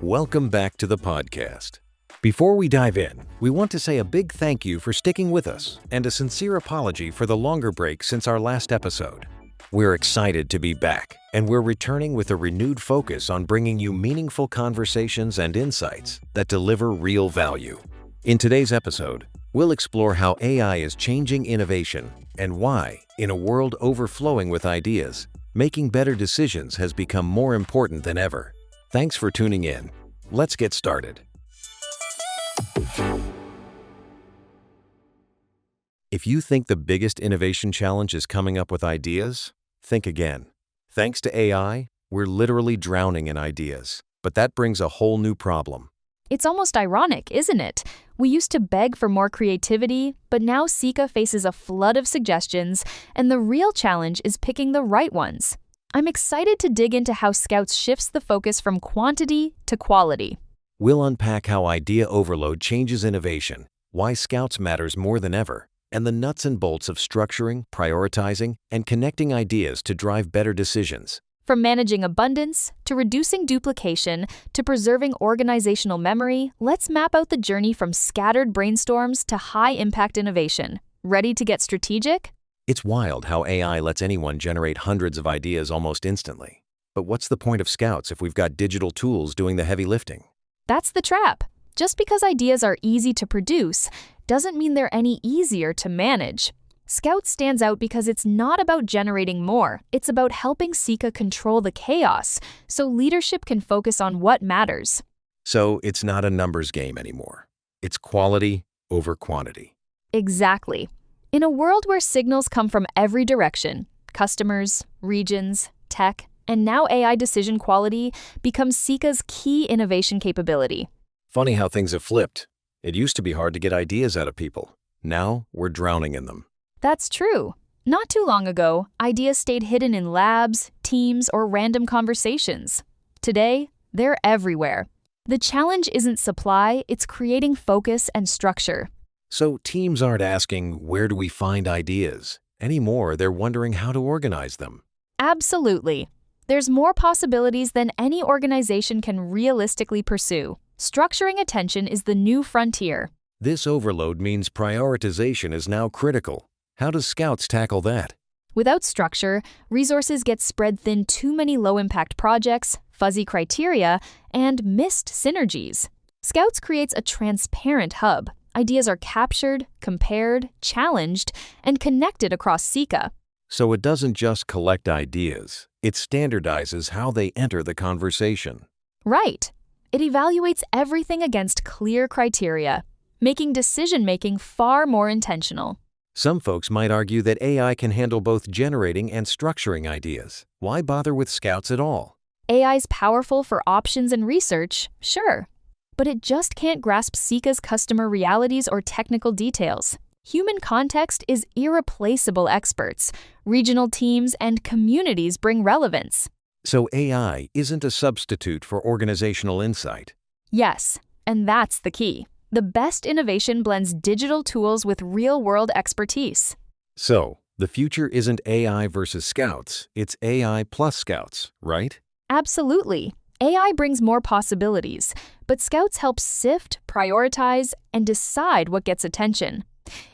Welcome back to the podcast. Before we dive in, we want to say a big thank you for sticking with us and a sincere apology for the longer break since our last episode. We're excited to be back, and we're returning with a renewed focus on bringing you meaningful conversations and insights that deliver real value. In today's episode, we'll explore how AI is changing innovation and why, in a world overflowing with ideas, making better decisions has become more important than ever. Thanks for tuning in. Let's get started. If you think the biggest innovation challenge is coming up with ideas, think again. Thanks to AI, we're literally drowning in ideas. But that brings a whole new problem. It's almost ironic, isn't it? We used to beg for more creativity, but now Sika faces a flood of suggestions, and the real challenge is picking the right ones. I'm excited to dig into how Scouts shifts the focus from quantity to quality. We'll unpack how idea overload changes innovation, why Scouts matters more than ever, and the nuts and bolts of structuring, prioritizing, and connecting ideas to drive better decisions. From managing abundance, to reducing duplication, to preserving organizational memory, let's map out the journey from scattered brainstorms to high-impact innovation. Ready to get strategic? It's wild how AI lets anyone generate hundreds of ideas almost instantly. But what's the point of Scouts if we've got digital tools doing the heavy lifting? That's the trap. Just because ideas are easy to produce doesn't mean they're any easier to manage. Scout stands out because it's not about generating more. It's about helping Sika control the chaos so leadership can focus on what matters. So it's not a numbers game anymore. It's quality over quantity. Exactly. In a world where signals come from every direction, customers, regions, tech, and now AI decision quality becomes Sika's key innovation capability. Funny how things have flipped. It used to be hard to get ideas out of people. Now we're drowning in them. That's true. Not too long ago, ideas stayed hidden in labs, teams, or random conversations. Today, they're everywhere. The challenge isn't supply, it's creating focus and structure. So teams aren't asking, where do we find ideas? Anymore, they're wondering how to organize them. Absolutely. There's more possibilities than any organization can realistically pursue. Structuring attention is the new frontier. This overload means prioritization is now critical. How does Scouts tackle that? Without structure, resources get spread thin too many low-impact projects, fuzzy criteria, and missed synergies. Scouts creates a transparent hub. Ideas are captured, compared, challenged, and connected across Sika. So it doesn't just collect ideas. It standardizes how they enter the conversation. Right. It evaluates everything against clear criteria, making decision-making far more intentional. Some folks might argue that AI can handle both generating and structuring ideas. Why bother with Scouts at all? AI's powerful for options and research, sure. But it just can't grasp Sika's customer realities or technical details. Human context is irreplaceable experts. Regional teams and communities bring relevance. So AI isn't a substitute for organizational insight. Yes, and that's the key. The best innovation blends digital tools with real-world expertise. So, the future isn't AI versus Scouts, it's AI plus Scouts, right? Absolutely. AI brings more possibilities, but Scouts help sift, prioritize, and decide what gets attention.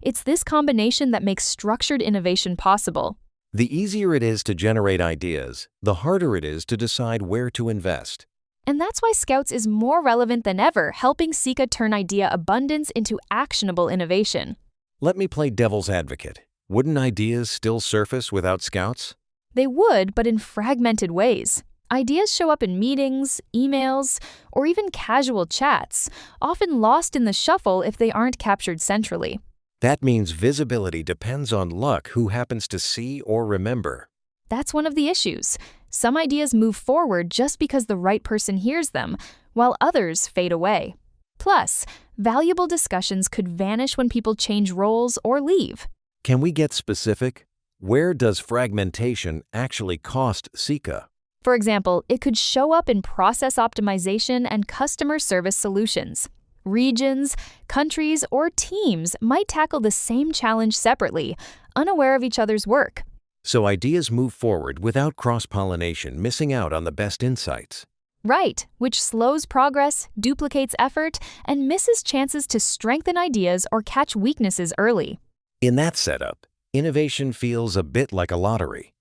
It's this combination that makes structured innovation possible. The easier it is to generate ideas, the harder it is to decide where to invest. And that's why Scouts is more relevant than ever, helping Sika turn idea abundance into actionable innovation. Let me play devil's advocate. Wouldn't ideas still surface without Scouts? They would, but in fragmented ways. Ideas show up in meetings, emails, or even casual chats, often lost in the shuffle if they aren't captured centrally. That means visibility depends on luck who happens to see or remember. That's one of the issues. Some ideas move forward just because the right person hears them, while others fade away. Plus, valuable discussions could vanish when people change roles or leave. Can we get specific? Where does fragmentation actually cost Sika? For example, it could show up in process optimization and customer service solutions. Regions, countries, or teams might tackle the same challenge separately, unaware of each other's work. So ideas move forward without cross-pollination, missing out on the best insights. Right, which slows progress, duplicates effort, and misses chances to strengthen ideas or catch weaknesses early. In that setup, innovation feels a bit like a lottery.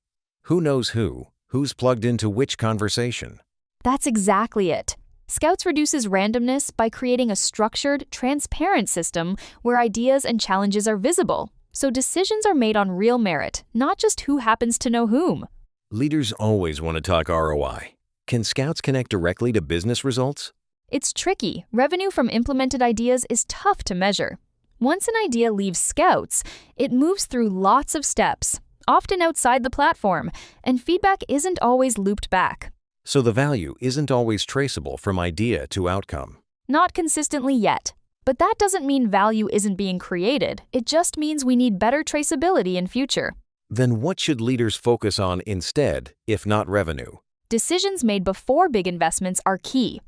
Who knows who's plugged into which conversation? That's exactly it. Scouts reduces randomness by creating a structured, transparent system where ideas and challenges are visible, so decisions are made on real merit, not just who happens to know whom. Leaders always want to talk ROI. Can Scouts connect directly to business results? It's tricky. Revenue from implemented ideas is tough to measure. Once an idea leaves Scouts, it moves through lots of steps, often outside the platform, and feedback isn't always looped back. So the value isn't always traceable from idea to outcome. Not consistently yet. But that doesn't mean value isn't being created. It just means we need better traceability in future. Then what should leaders focus on instead, if not revenue? Decisions made before big investments are key.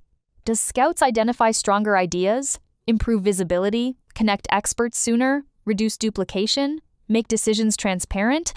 Does Scouts identify stronger ideas, improve visibility, connect experts sooner, reduce duplication, make decisions transparent?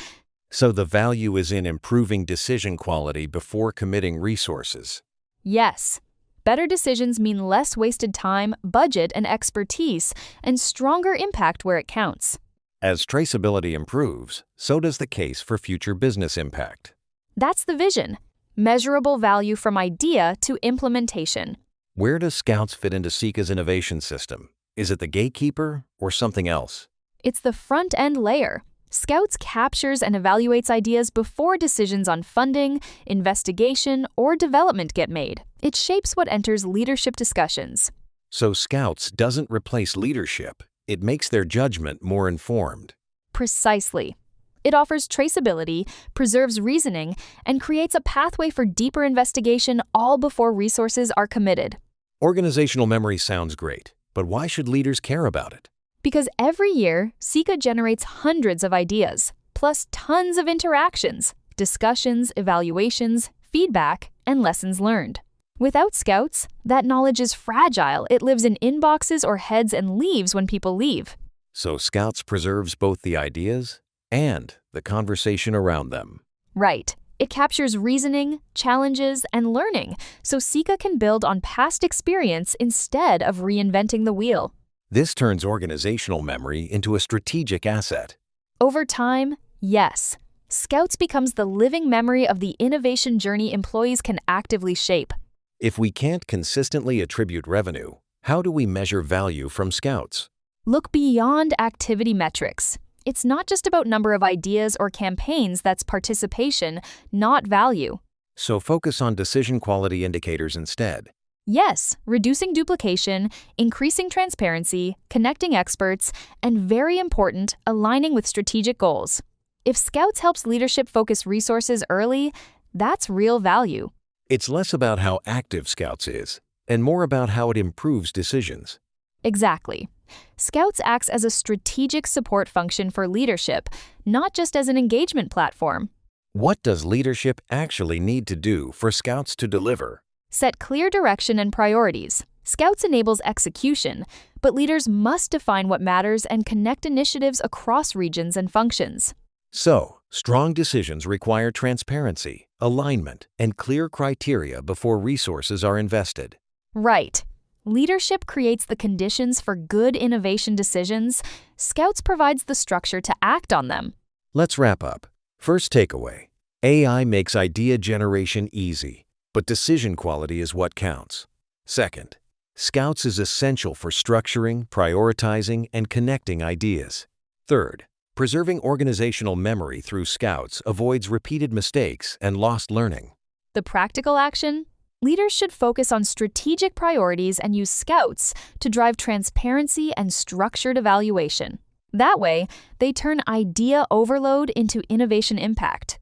So the value is in improving decision quality before committing resources. Yes. Better decisions mean less wasted time, budget, and expertise, and stronger impact where it counts. As traceability improves, so does the case for future business impact. That's the vision. Measurable value from idea to implementation. Where does Scouts fit into Seeka's innovation system? Is it the gatekeeper or something else? It's the front-end layer. Scouts captures and evaluates ideas before decisions on funding, investigation, or development get made. It shapes what enters leadership discussions. So Scouts doesn't replace leadership. It makes their judgment more informed. Precisely. It offers traceability, preserves reasoning, and creates a pathway for deeper investigation all before resources are committed. Organizational memory sounds great, but why should leaders care about it? Because every year, Seeka generates hundreds of ideas, plus tons of interactions, discussions, evaluations, feedback, and lessons learned. Without Scouts, that knowledge is fragile. It lives in inboxes or heads and leaves when people leave. So Scouts preserves both the ideas and the conversation around them. Right. It captures reasoning, challenges, and learning, so Seeka can build on past experience instead of reinventing the wheel. This turns organizational memory into a strategic asset. Over time, yes, Scouts becomes the living memory of the innovation journey employees can actively shape. If we can't consistently attribute revenue, how do we measure value from Scouts? Look beyond activity metrics. It's not just about number of ideas or campaigns that's participation, not value. So focus on decision quality indicators instead. Yes, reducing duplication, increasing transparency, connecting experts, and very important, aligning with strategic goals. If Scouts helps leadership focus resources early, that's real value. It's less about how active Scouts is, and more about how it improves decisions. Exactly. Scouts acts as a strategic support function for leadership, not just as an engagement platform. What does leadership actually need to do for Scouts to deliver? Set clear direction and priorities. Scouts enables execution, but leaders must define what matters and connect initiatives across regions and functions. So, strong decisions require transparency, alignment, and clear criteria before resources are invested. Right. Leadership creates the conditions for good innovation decisions. Scouts provides the structure to act on them. Let's wrap up. First takeaway: AI makes idea generation easy, but decision quality is what counts. Second, Scouts is essential for structuring, prioritizing, and connecting ideas. Third, preserving organizational memory through Scouts avoids repeated mistakes and lost learning. The practical action? Leaders should focus on strategic priorities and use Scouts to drive transparency and structured evaluation. That way, they turn idea overload into innovation impact.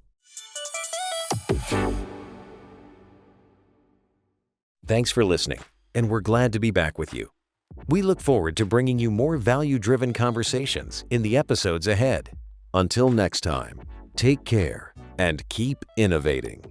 Thanks for listening, and we're glad to be back with you. We look forward to bringing you more value-driven conversations in the episodes ahead. Until next time, take care and keep innovating.